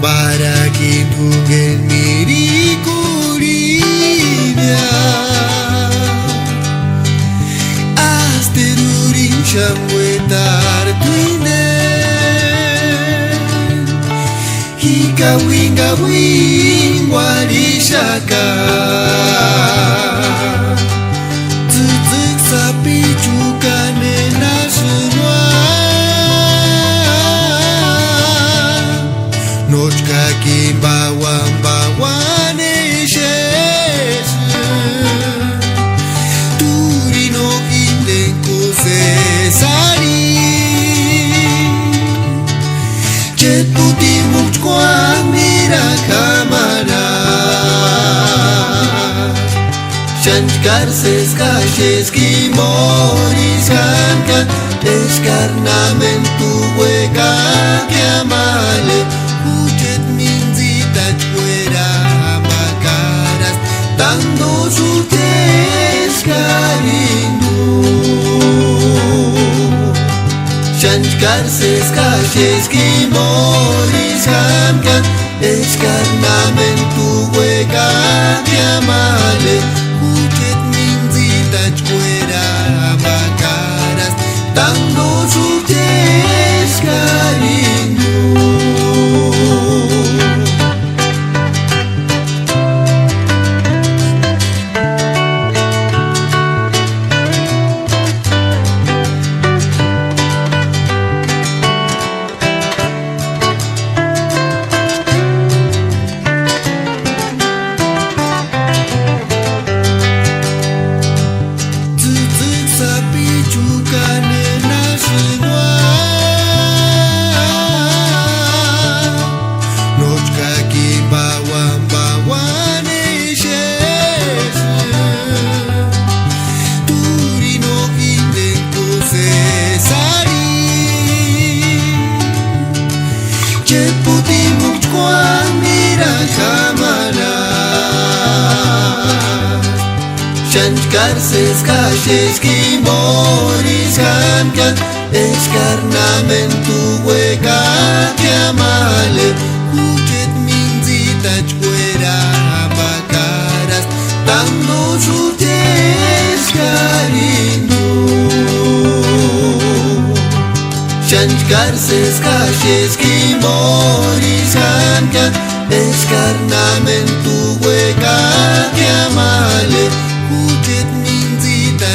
para que juguen miricuribia hasta durin shamwetar tuine hika winga wingwarishaka tzutzuk sapi chukane nasunwa nochka kimbawan bawane shesu turino hinden kusesari chetuti muchkwan mira kamara Shankarses calles kimoris hankan escarnamentu hueca que amale Uchet minzita fuera macaras dando su cariño Shankarses calles kimoris hankan escarnamentu hueca que amale Uchet minzita fuera macaras dando su cariño Shankarses calles kimoris hankan escarnamentu hueca que amale Uchet minzita fuera bacaras dando su cariño Shankarses calles kimoris hankan escarnamentu hueca que amale Uchet minzita